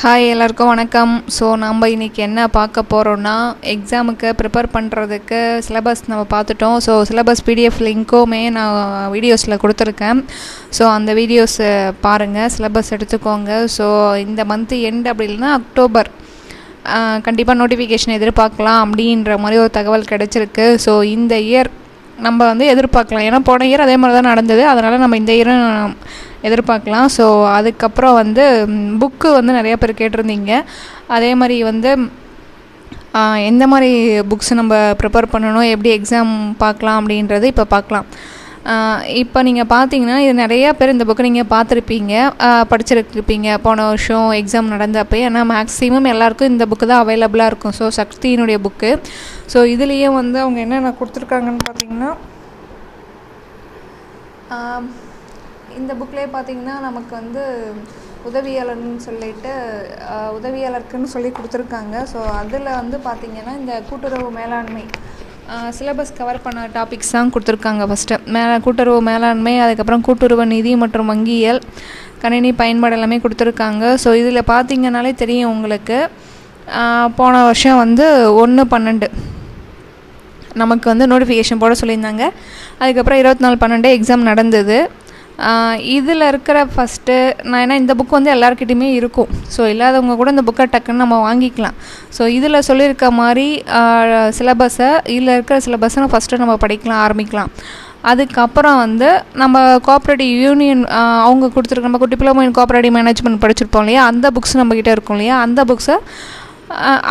Hi எல்லாருக்கும் வணக்கம். So நம்ம இன்றைக்கி என்ன பார்க்க போகிறோன்னா, எக்ஸாமுக்கு ப்ரிப்பேர் பண்ணுறதுக்கு சிலபஸ் நம்ம பார்த்துட்டோம். ஸோ சிலபஸ் பிடிஎஃப் லிங்க்குமே நான் வீடியோஸில் கொடுத்துருக்கேன். ஸோ அந்த வீடியோஸை பாருங்கள், சிலபஸ் எடுத்துக்கோங்க. ஸோ இந்த மந்த்து எண்ட் அப்படி இல்லைன்னா அக்டோபர் கண்டிப்பாக நோட்டிஃபிகேஷன் எதிர்பார்க்கலாம் அப்படின்ற மாதிரி ஒரு தகவல் கிடச்சிருக்கு. ஸோ இந்த இயர் நம்ம எதிர்பார்க்கலாம், ஏன்னா போன இயர் அதே மாதிரி தான் நடந்தது. அதனால் நம்ம இந்த இயரும் எதிர்பார்க்கலாம். ஸோ அதுக்கப்புறம் புக்கு நிறைய பேர் கேட்டிருந்தீங்க. அதே மாதிரி எந்த மாதிரி புக்ஸ் நம்ம ப்ரிப்பேர் பண்ணணும், எப்படி எக்ஸாம் பார்க்கலாம் அப்படின்றது இப்போ பார்க்கலாம். இப்போ நீங்கள் பார்த்தீங்கன்னா இது நிறையா பேர் இந்த புக்கை நீங்கள் பார்த்துருப்பீங்க, படிச்சிருப்பீங்க போன வருஷம் எக்ஸாம் நடந்தப்போ. ஏன்னா மேக்ஸிமம் எல்லாேருக்கும் இந்த புக்கு தான் அவைலபிளாக இருக்கும். ஸோ சக்தியினுடைய புக்கு. ஸோ இதுலேயும் அவங்க என்னென்ன கொடுத்துருக்காங்கன்னு பார்த்தீங்கன்னா, இந்த புக்லேயே பார்த்தீங்கன்னா நமக்கு உதவியாளருக்குன்னு சொல்லி கொடுத்துருக்காங்க. ஸோ அதில் பார்த்தீங்கன்னா இந்த கூட்டுறவு மேலாண்மை சிலபஸ் கவர் பண்ண டாபிக்ஸ் தான் கொடுத்துருக்காங்க. ஃபஸ்ட்டு கூட்டுறவு மேலாண்மை, அதுக்கப்புறம் கூட்டுறவு நிதி மற்றும் வங்கியியல், கணினி பயன்பாடு எல்லாமே கொடுத்துருக்காங்க. ஸோ இதில் பார்த்தீங்கன்னாலே தெரியும் உங்களுக்கு, போன வருஷம் 1/12 நமக்கு நோட்டிஃபிகேஷன் போட சொல்லியிருந்தாங்க. அதுக்கப்புறம் 24/12 எக்ஸாம் நடந்தது. இதில் இருக்கிற ஃபஸ்ட்டு ஏன்னா இந்த புக்கு எல்லாருக்கிட்டையுமே இருக்கும். ஸோ இல்லாதவங்க கூட இந்த புக்கை டக்குன்னு நம்ம வாங்கிக்கலாம். ஸோ இதில் சொல்லியிருக்க மாதிரி இதில் இருக்கிற சிலபஸை ஃபஸ்ட்டு நம்ம ஆரம்பிக்கலாம். அதுக்கப்புறம் நம்ம கோஆப்ரேட்டிவ் யூனியன் அவங்க கொடுத்துருக்க, நம்ம டிப்ளமோ இன் கோஆப்ரேட்டிவ் மேனேஜ்மெண்ட் படிச்சிருப்போம் இல்லையா, அந்த புக்ஸ் நம்மக்கிட்ட இருக்கும் இல்லையா, அந்த புக்ஸை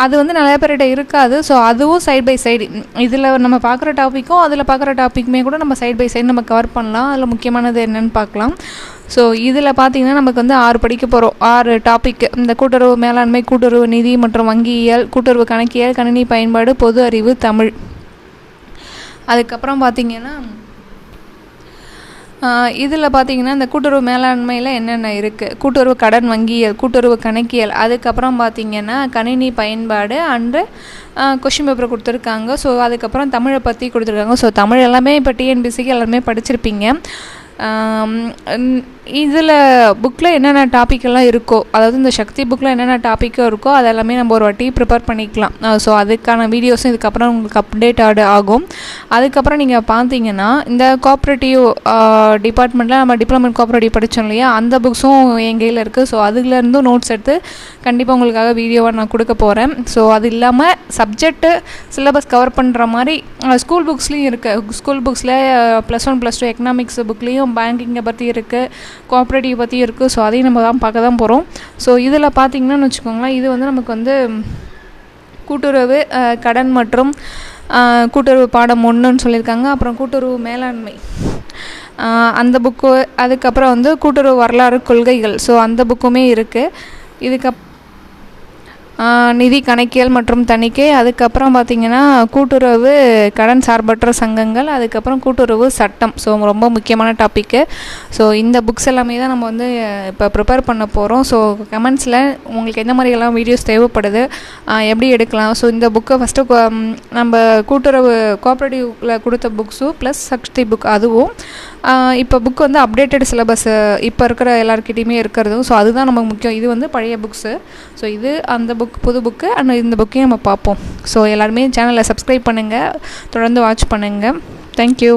அது நிறைய பேர்கிட்ட இருக்காது. ஸோ அதுவும் சைட் பை சைடு இதில் நம்ம பார்க்குற டாப்பிக்கும் அதில் பார்க்குற டாப்பிக்குமே கூட நம்ம சைட் பை சைடு நம்ம கவர் பண்ணலாம். அதில் முக்கியமானது என்னென்னு பார்க்கலாம். ஸோ இதில் பார்த்திங்கன்னா நமக்கு 6 படிக்க போகிறோம். 6 டாபிக். இந்த கூட்டுறவு மேலாண்மை, கூட்டுறவு நிதி மற்றும் வங்கியியல், கூட்டுறவு கணக்கியல், கணினி பயன்பாடு, பொது அறிவு, தமிழ். அதுக்கப்புறம் பார்த்திங்கன்னா இதில் பார்த்திங்கன்னா இந்த கூட்டுறவு மேலாண்மையில் என்னென்ன இருக்குது, கூட்டுறவு கடன் வங்கியல், கூட்டுறவு கணக்கியல், அதுக்கப்புறம் பார்த்திங்கன்னா கணினி பயன்பாடு அண்டு கொஷின் பேப்பர் கொடுத்துருக்காங்க. ஸோ அதுக்கப்புறம் தமிழை பற்றி கொடுத்துருக்காங்க. ஸோ தமிழ் எல்லாமே இப்போ டிஎன்பிசிக்கு எல்லாருமே படிச்சிருப்பீங்க. இதில் புக்கில் என்னென்ன டாப்பிக்கெல்லாம் இருக்கோ, அதாவது இந்த சக்தி புக்கில் என்னென்ன டாப்பிக்கோ இருக்கோ அதெல்லாமே நம்ம ஒரு வாட்டி ப்ரிப்பேர் பண்ணிக்கலாம். ஸோ அதுக்கான வீடியோஸும் இதுக்கப்புறம் உங்களுக்கு அப்டேட் ஆகும். அதுக்கப்புறம் நீங்கள் பார்த்தீங்கன்னா இந்த கோஆப்ரேட்டிவ் டிபார்ட்மெண்ட்டில் நம்ம டிப்ளமோ கோஆப்ரேட்டிவ் படித்தோம் இல்லையா, அந்த புக்ஸும் என் கையில் இருக்குது. ஸோ அதுலேருந்தும் நோட்ஸ் எடுத்து கண்டிப்பாக உங்களுக்காக வீடியோவாக நான் கொடுக்க போகிறேன். ஸோ அது இல்லாமல் சப்ஜெக்ட்டு சிலபஸ் கவர் பண்ணுற மாதிரி ஸ்கூல் புக்ஸ்லேயும் இருக்குது. ஸ்கூல் புக்ஸில் +1 +2 எக்கனாமிக்ஸ் புக்லேயும் பேங்கிங்கை பற்றி இருக்குது, கோஆப்ரேட்டிவ் பற்றி இருக்குது. ஸோ அதையும் நம்ம பார்க்க தான் போகிறோம். ஸோ இதில் பார்த்திங்கன்னு வச்சுக்கோங்களேன், இது நமக்கு கூட்டுறவு கடன் மற்றும் கூட்டுறவு பாடம் 1ன்னு சொல்லியிருக்காங்க. அப்புறம் கூட்டுறவு மேலாண்மை அந்த புக்கு, அதுக்கப்புறம் கூட்டுறவு வரலாறு கொள்கைகள். ஸோ அந்த புக்குமே இருக்குது. நிதி கணக்கியல் மற்றும் தணிக்கை, அதுக்கப்புறம் பார்த்திங்கன்னா கூட்டுறவு கடன் சார்பற்ற சங்கங்கள், அதுக்கப்புறம் கூட்டுறவு சட்டம். ஸோ ரொம்ப முக்கியமான டாப்பிக்கு. ஸோ இந்த புக்ஸ் எல்லாமே தான் நம்ம இப்போ ப்ரிப்பேர் பண்ண போகிறோம். ஸோ கமெண்ட்ஸில் உங்களுக்கு எந்த மாதிரியெல்லாம் வீடியோஸ் தேவைப்படுது, எப்படி எடுக்கலாம். ஸோ இந்த புக்கை ஃபஸ்ட்டு நம்ம கூட்டுறவு கோஆப்ரேட்டிவில் கொடுத்த புக்ஸும் ப்ளஸ் சக்தி புக் அதுவும் இப்போ புக் அப்டேட்டட் சிலபஸ் இப்போ இருக்கிற எல்லாருக்கிட்டையுமே இருக்கிறதும். ஸோ அதுதான் நமக்கு முக்கியம். இது பழைய புக்ஸு. ஸோ இது அந்த புக் புது புக்கு. அண்ட் இந்த புக்கையும் நம்ம பார்ப்போம். ஸோ எல்லாருமே சேனலை சப்ஸ்கிரைப் பண்ணுங்கள், தொடர்ந்து வாட்ச் பண்ணுங்கள். தேங்க்யூ.